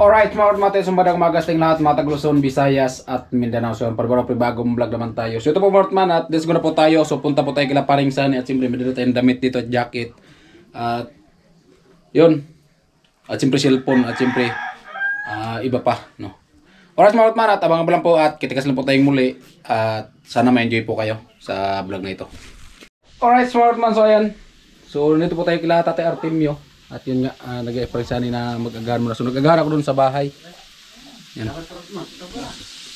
Alright mga kapatid, sumbadang magasting lahat mga Tagluson, Visayas at Mindanao. So para bagong vlog naman tayo. So ito po Martman at let's go na po tayo. So punta po tayo kila Paring Sani at siyempre may dito tayong damit dito at jacket. At yun. At siyempre cellphone at siyempre iba pa. No? Alright mga Martman at abang lang po at kitikas lang po tayong muli. At sana ma-enjoy po kayo sa vlog na ito. Alright mga Martman, so ayan. So nito po tayo kila Tate Artemio. At yun nga, nag-e-Paring Sani na mag-agahan muna. So nag-agahan ako dun sa bahay. Yan.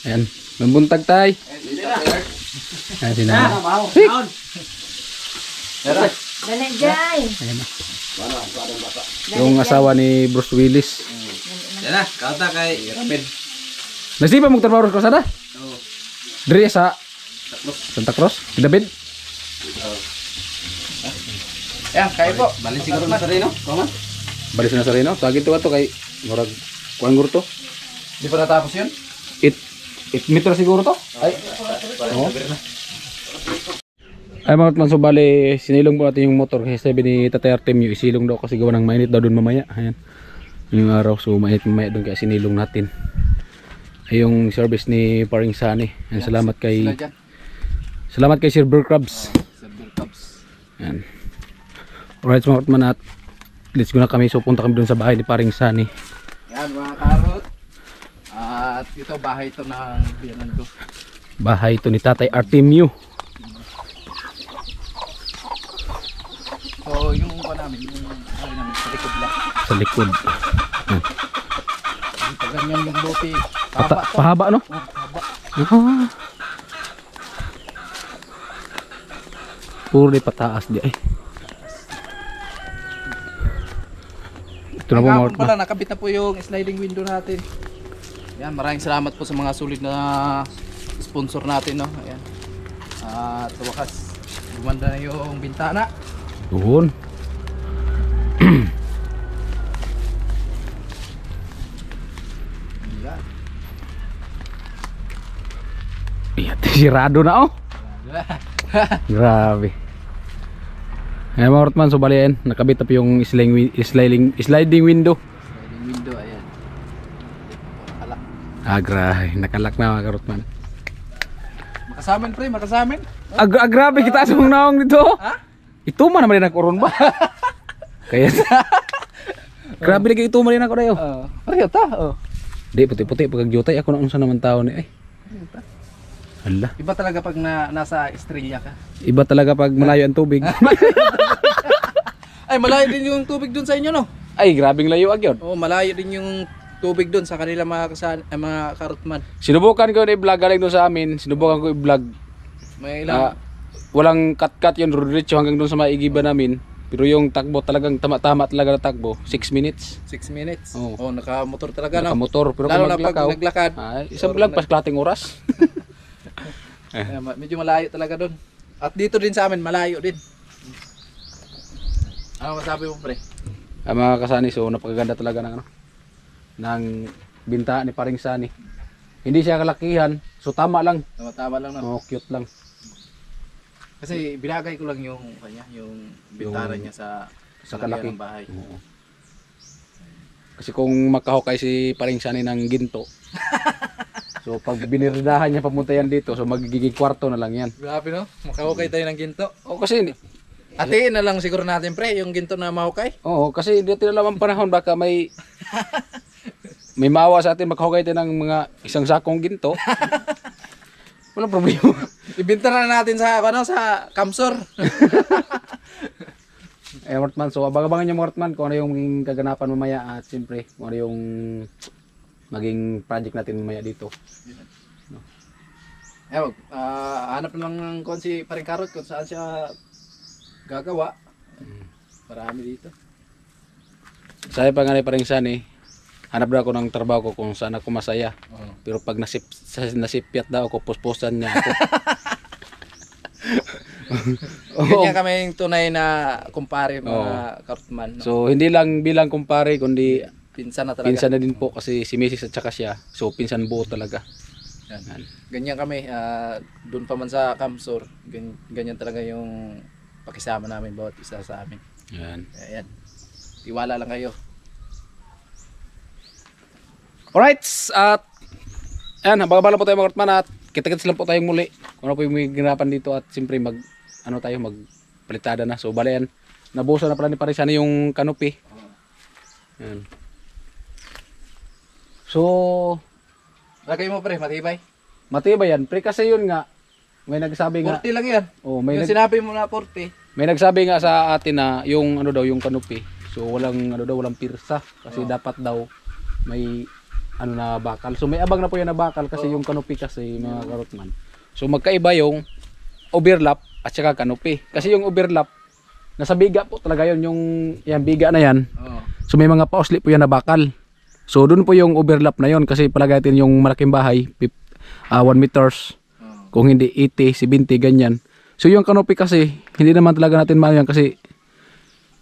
Ayan. Mambuntag tay. Ayan sinama. Sik! Dali jay. Ayan na. Yung asawa ni Bruce Willis. Yan na, kauta kay Ramil. Nasipa mong trabaho ko sana? Oo. Diri sa Santa Cruz? David? Oo. Yan, kayo po. Balik siguro na sa Rino. Kuman. Balik na sa Reno. Tagi to ato kay murag kuan guro to. Di pa natapos yun? 8 metro siguro to. Ay. Oo. Ay mga man, so bali sinilong po natin yung motor kasi sabi ni Tatay Artemio isilong daw kasi gawa ng mainit daw doon mamaya. Ayan. Yung araw so mainit mamaya doon kaya sinilong natin. Ay yung service ni Paring Sani. Ayan, salamat kay Silver Crabs. Silver Cubs. Ayan. Alright mga man at let's go na kami. So punta kami doon sa bahay ni Paring Sani. Yan mga karot. At ito bahay ito ng biyanan ko. Bahay ito ni Tatay Artemio. So yung pa namin, yung bahay namin sa likod lang. Sa likod. Ito ganyan yung lupi. Pahaba no? Haba. Ah. Puro di pataas di ay. Ito na po mga pala, nakabit na po yung sliding window natin. Yan, maraming salamat po sa mga sulit na sponsor natin, no? Ayan. At sa wakas, gumanda na yung bintana. doon. Yan. Iya, sirado na oh. Grabe. Ayan mga Rotman, so baliin, nakabit na po yung sliding window. Sliding window, ayan. Nakalak. Grabe, nakalak na mga Rotman. Makasamin pre, makasamin. Grabe kita sa mong naong dito. Ha? Ito man naman din ako ba? Kaya grabe lagi ito man din ako dayo. Pareho ta, Di puti-puti pag jutay ako na unsa naman tao ni ay. Hala. Iba talaga pag nasa Estrella ka. Iba talaga pag malayo ang tubig. Ay, malayo din yung tubig dun sa inyo, no? Ay, grabing layo agyon. Oo, malayo din yung tubig dun sa kanila mga karotman. Sinubukan ko i-vlog galing doon sa amin. Sinubukan ko i-vlog. May ilang Walang cut-cut yun, diretso hanggang doon sa maigiba namin. Pero yung takbo talagang tama-tama talaga na takbo, 6 minutes. 6 minutes. Oo. Oh, naka-motor talaga, no? Nakamotor, pero Lalo kung na pag maglakaw, naglakad. isang vlog pas klating oras. Medyo malayo talaga doon. At dito din sa amin, malayo din. Ano masabi mo, pre? Ang mga kasani, so napakaganda talaga ng ng binta ni Paring Sani. Hindi siya kalakihan, so tama lang. Tama lang, no? Oh, cute lang. Kasi binagay ko lang yung kanya, yung bintana niya sa kalaki ng bahay. Oo. Kasi kung makahukay si Paring Sani ng ginto, so pag binirdahan niya papunta yan dito, so magiging kwarto na lang yan. Grabe, no? Makahukay tayo ng ginto. O kasi Atiin na lang siguro natin, pre, yung ginto na mahukay. oo, kasi dito na lang ang panahon baka may maawa sa atin maghukay tayo ng mga isang sakong ginto. Walang problema. Ibenta na natin sa sa Kamsor. Mortman, so abang-abangan niyo Mortman kung ano yung maging kaganapan mamaya at siyempre kung ano yung maging project natin mamaya dito. Hanap lang kung si Paring Karot kung saan siya gagawa. Marami dito. Sabi pa nga ni Paring Sani, hanap daw ako ng trabaho ko kung saan ako masaya. Pero pag nasipyat daw ako, puspusan niya ako. Ganyan kami yung tunay na kumpare mga Karotman. No? So hindi lang bilang kumpare kundi Pinsan na talaga. pinsan na din po kasi si Mrs. at saka siya. So pinsan buo talaga. Yan. Ganyan kami, doon pa man sa Kamsor, ganyan talaga yung pakisama namin bawat isa sa amin. Yan. Ayan. Tiwala lang kayo. Alright, at ayan, habang-abala po tayo mga karotman at kita-kits lang po tayong muli. Kung ano po yung ginapan dito at siyempre magpalitada na. So bale yan, nabuso na pala ni Parisani yung kanopi. Ayan. So, Lagay mo pre, matibay. matibay yan. Pre kasi yun nga, may nagsabi nga, 40 lang yan. oh, Yung sinabi mo na 40. may nagsabi nga sa atin na yung ano daw, yung kanopi. So walang pirsa kasi dapat daw may ano na bakal. So may abang na po yan na bakal kasi yung kanopi kasi mga karotman. So magkaiba yung overlap at saka kanopi. Kasi yung overlap nasa biga po talaga yun, yung yan biga na yan. Oo. So may mga pausli po yan na bakal. So doon po yung overlap na yun kasi palagay natin yung malaking bahay 1 meters. Kung hindi 80, 70 ganyan. So yung kanopi kasi hindi naman talaga natin maano yan kasi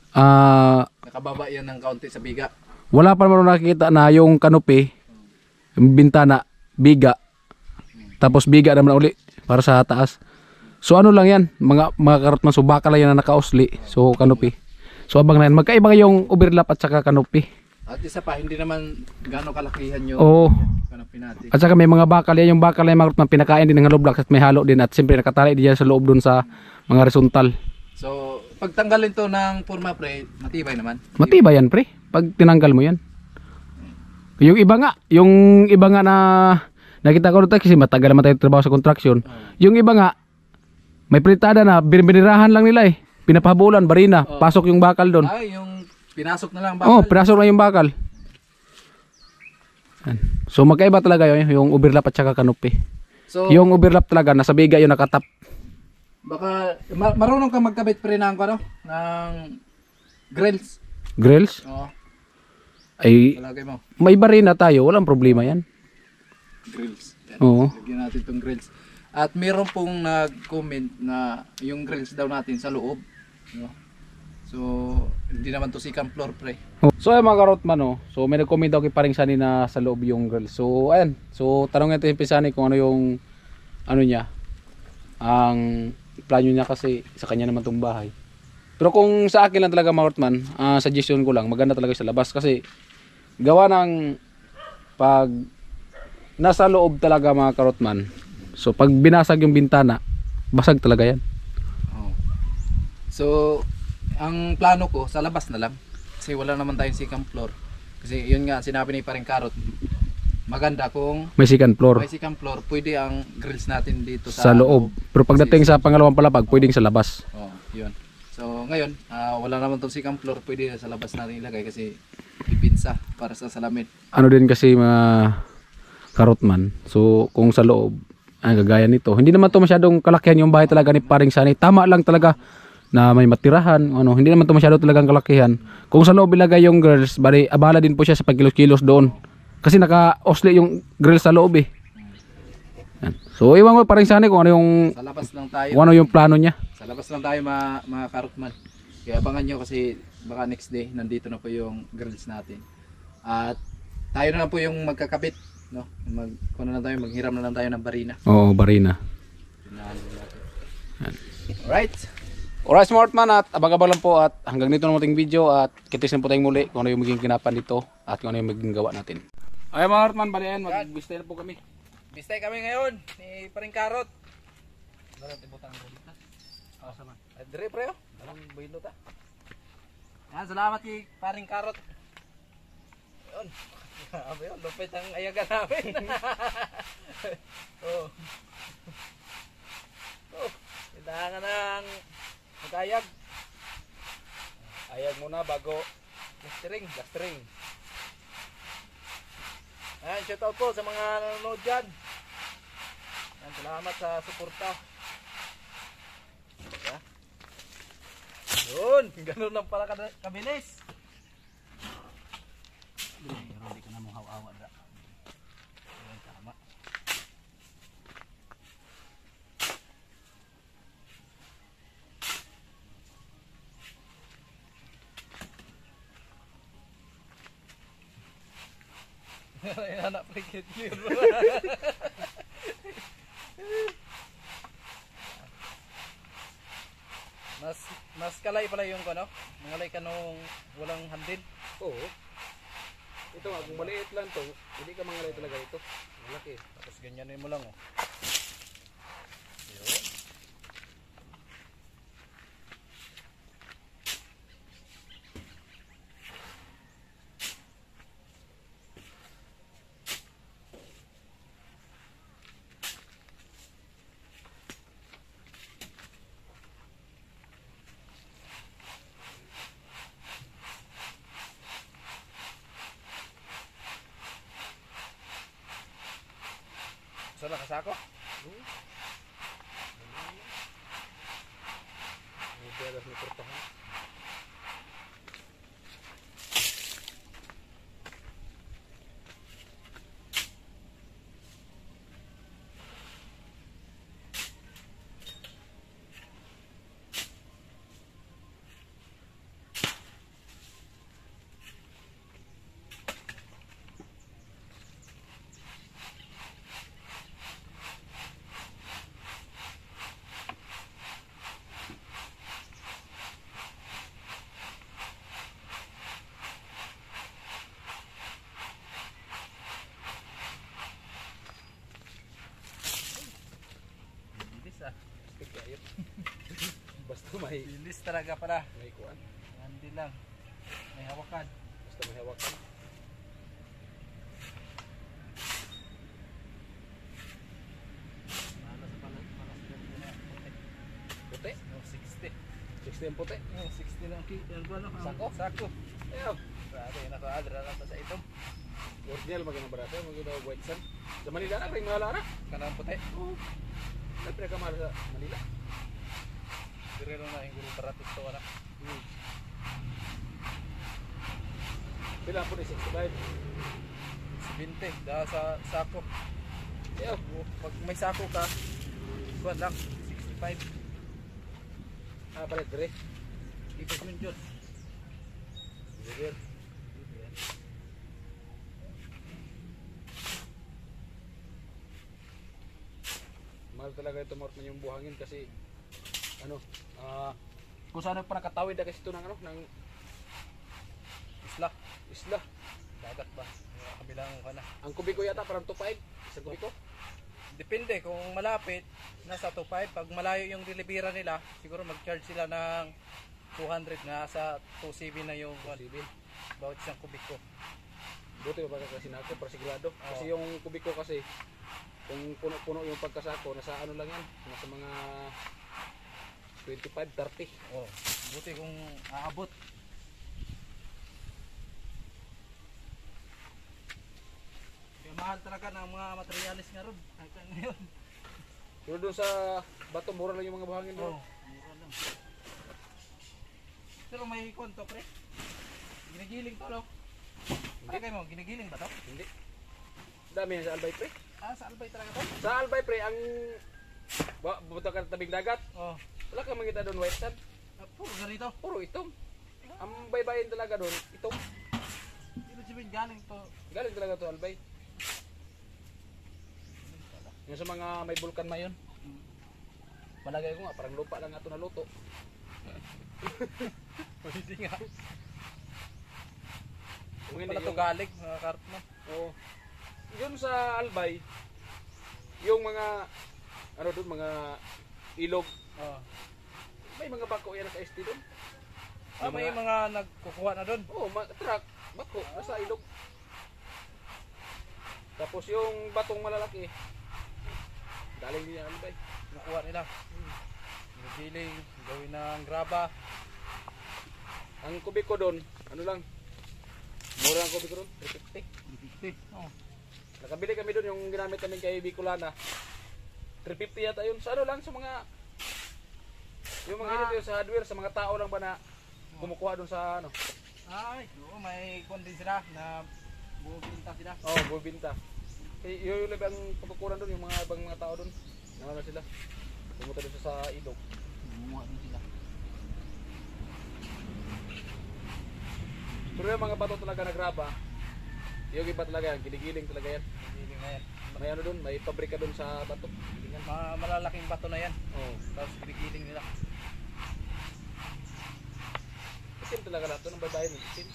Nakababa yan ng kaunti sa biga. wala pa naman nakikita na yung kanopi, yung bintana, biga. Tapos biga naman uli para sa taas. So ano lang yan, mga karotman, so baka lang yan na nakausli. So kanopi. So abang na yan, magkaiba yung overlap at saka kanopi. At isa pa, hindi naman gaano kalakihan yung Oo. kanopi natin. At saka may mga bakal yan, yung bakal na yung mga karotman, pinakain din ng hollow blocks at may halo din. At siyempre nakatali din yan sa loob dun sa mga horizontal. So, pagtanggalin to ng forma pre, matibay naman. Matibay yan pre, pag tinanggal mo yan. Yung iba nga na nakita ko dito kasi matagal naman tayo trabaho sa construction. Yung iba nga, may pritada na, binirahan lang nila eh. Pinapahabulan, barina, pasok yung bakal doon. Ay, yung pinasok na lang Oo, bakal. pinasok na yung bakal. Yan. So magkaiba talaga yun, yung overlap at saka kanopi. So, Yung overlap talaga, nasa biga yung nakatap. baka marunong ka magkabit pre ng ano, ng grills. Grills? Oo, Ay, palagay mo. may barina tayo, walang problema yan. Grills. Yan. Oo. Lagyan natin itong grills. At meron pong nag-comment na yung grills daw natin sa loob. No? So, hindi naman to second floor pre. So ay mga karotman, no? So may nag-comment daw kay Paring Sani na sa loob yung grill. So ayan, so tanong natin kay Sani kung ano yung ano niya, ang plano niya kasi sa kanya naman tong bahay. Pero kung sa akin lang talaga mga karotman, suggestion ko lang, maganda talaga sa labas kasi gawa ng pag nasa loob talaga mga karotman. So pag binasag yung bintana, basag talaga yan. Oh. So, ang plano ko sa labas na lang. Kasi wala naman tayong second floor. Kasi yun nga sinabi ni Paring Karot. Maganda kung May second floor may second floor, pwede ang grills natin dito sa loob. Pero pagdating sa pangalawang palapag, pwedeng sa labas. Oh, yun. So, ngayon, wala naman tong second floor, pwede sa labas natin ilagay kasi ipinsa para sa salamin. Ano din kasi mga karotman. So kung sa loob, ang gagaya nito. Hindi naman to masyadong kalakihan yung bahay talaga ni Paring Sani. Tama lang talaga na may matirahan, ano, hindi naman to masyado talagang kalakihan. Kung sa loob ilagay yung grills, bali abala din po siya sa pagkilos-kilos doon. Kasi naka-osli yung grills sa loob eh. Yan. So iwan ko Paring Sani kung ano yung Sa labas lang tayo. kung ano yung plano niya. Sa labas lang tayo mga karotman. Kaya abangan nyo kasi baka next day nandito na po yung grills natin. At tayo na lang po yung magkakabit, no? Kung na lang tayo, maghiram na lang tayo ng barina. Oo, barina. Alright. Alright Smartman, at abang-abang lang po at hanggang dito na ating video at kitis na po tayong muli kung ano yung magiging kinapan dito at kung ano yung magiging gawa natin. Okay mga Smartman, bali yan, mag-bistay na po kami. Bistay kami ngayon ni Paring Karot. Dire pre, oh. Anong baylo ta? Yan, salamat kay Paring Karot. Yun. Grabe yun, lupit ang ayagan namin. Oh. Oh, kailangan ng mag-ayag. Ayag muna bago. Gastring. Ayan, shout out po sa mga nanonood dyan. Ayan, salamat sa suporta. Diba? Yun, ganun lang pala kabilis. Hindi ka na mong hawa-hawa da. Ayan, tama. Ayan, anak frigid yun. Mas kalay pala yung ano, mangalay ka nung walang handin. Oo. Ito nga, kung maliit lang to, hindi ka mangalay talaga ito. Malaki. Tapos ganyanin mo lang oh. Yun. Gusto lang kasako? May beras na portahan. Bilis ah. Tigayot. Basta may Bilis talaga pala. kuan. Hindi lang. May hawakan. Basta may hawakan. Malas pa na. Malas pa na. Puti. No, 60. 60 yung puti. No, 60 lang. Ano? Sako? Sako. Ayaw. Grabe, nakaadra lang sa itom. Original magandang barato. Magandang white sun. Sa Manila na, rin mga lara. Kanang puti. Oo. Siyempre ka mahal sa Manila. Dire lang na yung guru baratos to anak. Bilang po ni 65. 20 dahil sa sako. Ayaw. Pag may sako ka, kuwan lang, 65. Palit dire. Ipos yun Diyos. Dire. Mahal talaga ito Mort na yung buhangin kasi ano, kung saan pa nakatawid na kasi ito ng ano, ng Isla. isla. Dagat ba? Yung kabilang ka na. Ang kubiko yata parang 2.5 sa kubiko. Depende kung malapit, nasa 2.5. Pag malayo yung delivery nila, siguro mag-charge sila ng 200 na sa 2.7 na yung Sibil. bawat isang kubiko. Buti pa kasi nako para sigurado. Kasi yung kubiko kasi kung puno-puno yung pagkasako, nasa ano lang yan, nasa mga 25, 30. Oh, buti kung aabot. Kaya mahal talaga ng mga materialis nga ron. Hanggang ngayon. Pero doon sa bato, mura lang yung mga buhangin doon. Oh, mura lang. Pero may konto pre. Ginigiling to, no? Hindi kayo mo, ginigiling ba to? Hindi. Dami yan sa Albay Pre. Ah, sa Albay talaga to? Sa Albay Pre, ang buto ka tabing dagat, Oh, wala kang makita doon white sand. puro ganito. Puro itong. Ang baybayin talaga doon, itong. Ibig sabihin galing to. Galing talaga to Albay. Yung sa mga may bulkan na yun. Malagay ko nga, parang lupa lang nga ito naluto. Hindi nga. Kung Pala to yung, galing, mga kartman. oo. Yun sa Albay, yung mga, ano doon, mga ilog. Oh. May mga bako yan sa ST doon. Ah, may mga nagkukuha na doon. Oo, truck, bako, nasa ilog. Tapos yung batong malalaki, galing din yan Albay. Nakuha nila. Ginigiling, gawin ng graba. Ang kubiko doon, ano lang, mura ang kubiko doon, 350. 50. Oh. Nakabili kami doon yung ginamit namin kay Bicolana. 350 yata yun. Sa ano lang, sa mga, yung mga ganito yun sa hardware, sa mga tao lang ba na kumukuha doon sa ano. Ay, oo, may kondin sila na bubinta sila. Oo, oh, bubinta. Yung ang pagkukuran doon, yung mga ibang mga tao doon. Nakala sila. Pumunta doon sa ilog. Bumuha din sila. Pero yung mga bato talaga nagraba, yung iba talaga yan, ginigiling talaga yan. Ginigiling na yan. May ano doon, may pabrika doon sa bato. Mga malalaking bato na yan. Oo. Tapos ginigiling nila. Isin talaga lahat doon, ang babae ng isin.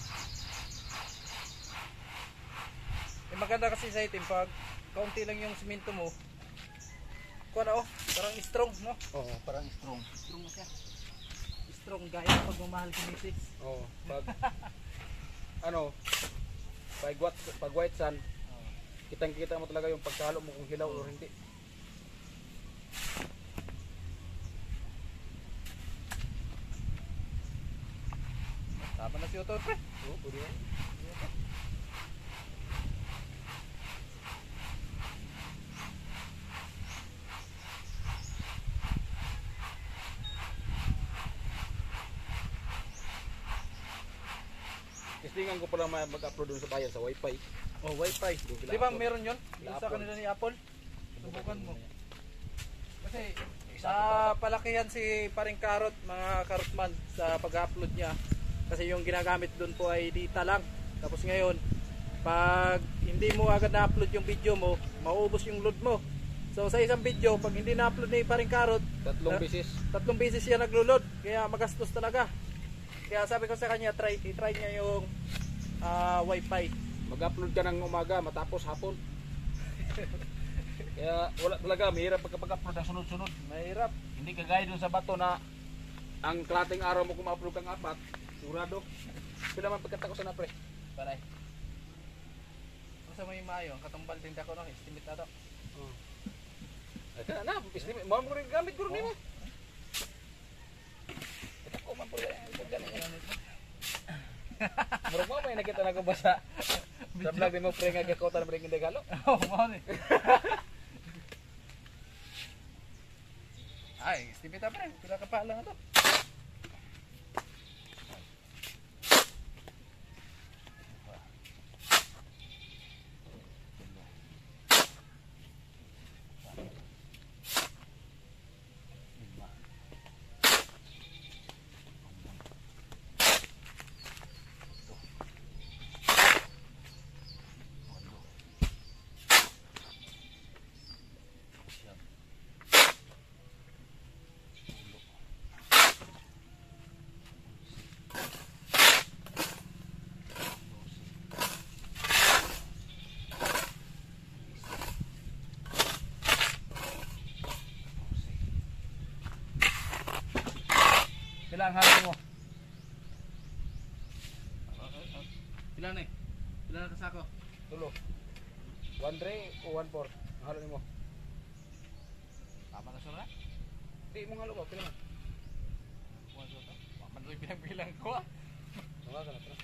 maganda kasi sa itim pag kaunti lang yung simento mo. Kuha na parang strong, no? Oo, parang strong. Strong na siya. Strong gaya ng pagmamahal si Mrs. Oo, pag ano, pag white sun, kitang-kita mo talaga yung pagkahalo mo kung hilaw o hindi. Tama na si Otto, pre. Oo, pwede yan. Testingan ko pala mag-upload dun sa bayan sa wifi. Oh, wifi. Di ba meron yun? Yung sa kanila ni Apple? Subukan mo. Kasi sa palakihan si Paring Karot, mga Karotman, sa pag-upload niya. Kasi yung ginagamit doon po ay data lang. Tapos ngayon, pag hindi mo agad na-upload yung video mo, mauubos yung load mo. So sa isang video, pag hindi na-upload ni Paring Karot, tatlong beses siya naglo-load. Kaya magastos talaga. Kaya sabi ko sa kanya, try niya yung wifi. Mag-upload ka ng umaga matapos hapon. Kaya wala talaga, mahirap pagka-upload ng sunod-sunod. Mahirap. Hindi kagaya dun sa bato na ang klating araw mo kung ma-upload kang 4, sigurado. Sila man pagkatako na pre. Paray. Kung sa may mayo, ang katumbal din ako nung estimate na to. Ay ka na, estimate mo rin gamit ko rin mo. Ito ko man po ganyan. Murag mo may nakita na ko ba sa vlog din mo pre nga gakotan mo rin hindi galo. Oh, mo ni. Ay, estimate pa rin. Pila ka pa lang ito. Ilang halo mo? Ilan eh? Ilan na kasako? Tulo. 1 tray o 1/4. Halo nimo. Tama na siya na? Di mo halo ba pila man? Mandoy bilang-bilang ko ah. Wala ka na pre.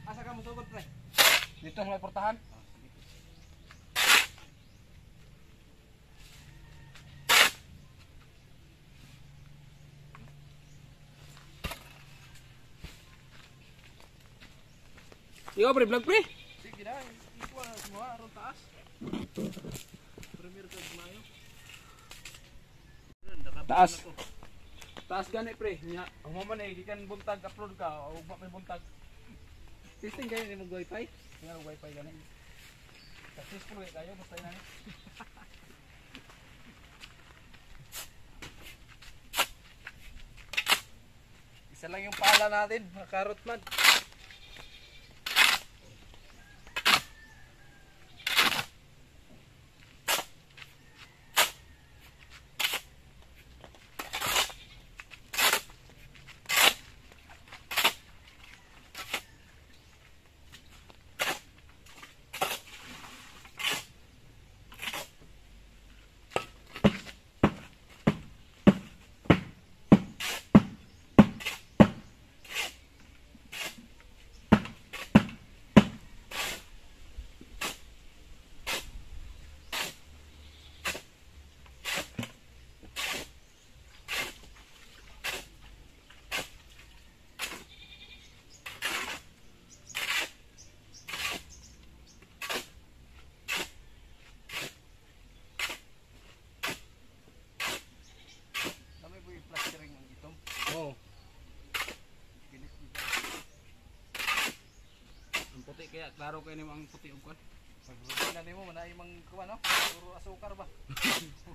Asa ka mo sugod pre? Dito may portahan. Ikaw pre, vlog pre? Sige na, ikuha na semua aron taas. Premier ka mayo. Taas. Taas gani pre. Nya, ang man eh gikan buntag upload ka o wa may buntag. Testing kayo ni mag wifi? Nga wifi gani. Successful kayo basta yan. Isa lang yung pala natin, mga Karotman. Oo. Ang puti kaya klaro kayo nimo ang puti ug kwan. Pag na nimo manay mang kuan no? Puro asukar ba?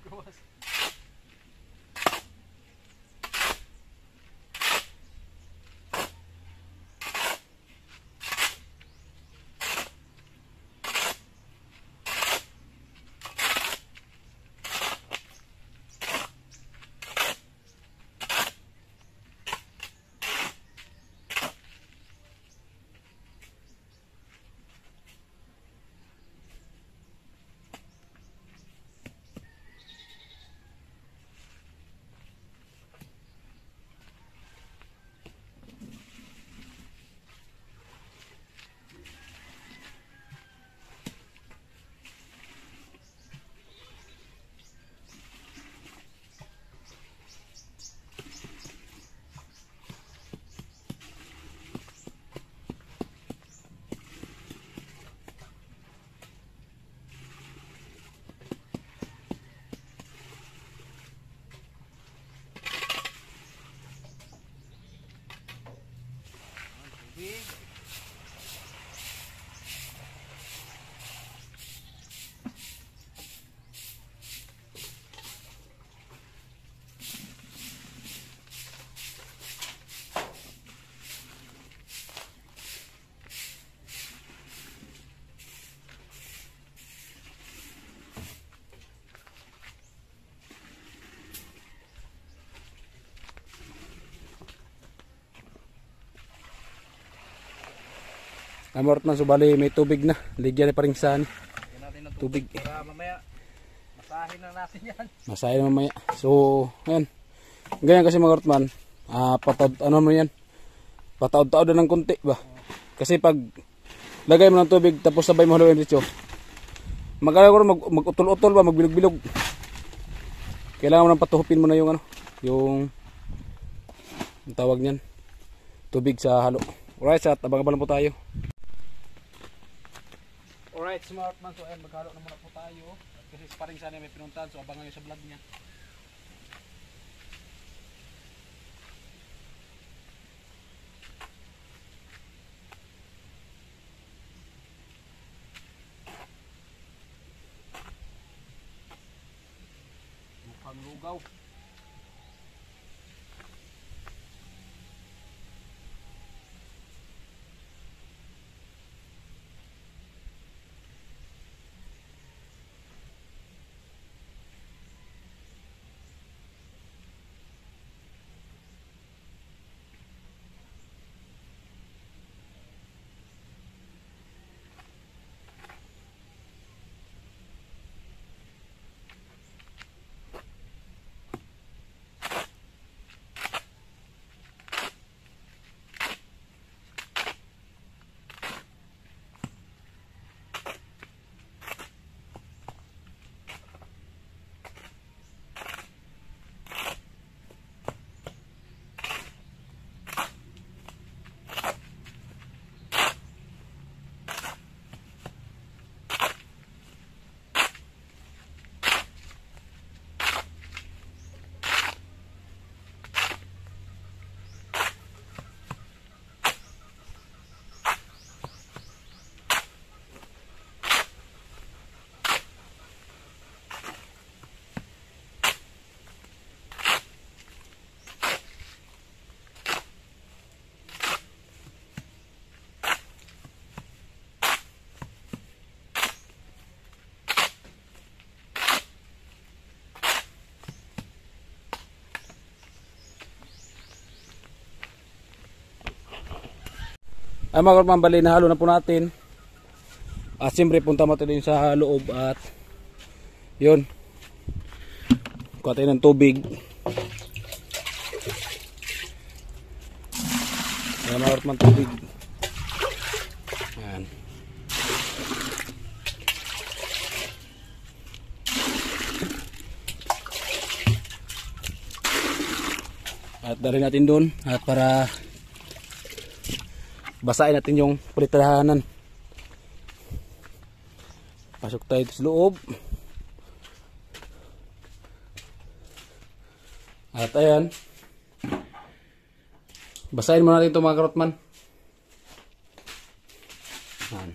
Gawas. Amortman, so bali may tubig na. Ligyan na pa rin sa Lagyan natin ng tubig tubig. para mamaya masahin na natin yan. Masaya na mamaya. So, ayan. Ganyan kasi mga Ortman. Ano mo yan? Pataod-taod na ng konti ba? Kasi pag lagay mo ng tubig tapos sabay mo haluin dito. Mag-utol-utol ba, magbilog-bilog. Kailangan mo nang patuhupin mo na yung yung tawag niyan. Tubig sa halo. Alright, at abang-abang po tayo. Alright, smart man. So, ayan, maghalo na muna po tayo. Kasi paring sana may pinuntahan. So, abangan nyo sa vlog niya. Mukhang lugaw. Ay mga Ortman, bali na halo na po natin. At siyempre punta mo din sa loob at yun. Kuha tayo ng tubig. Ayan mga Ortman, tubig. Ayan. At dali natin doon at para basahin natin yung pritahanan. Pasok tayo sa loob. At ayan. Basahin muna natin ito mga Ortman. Ayan.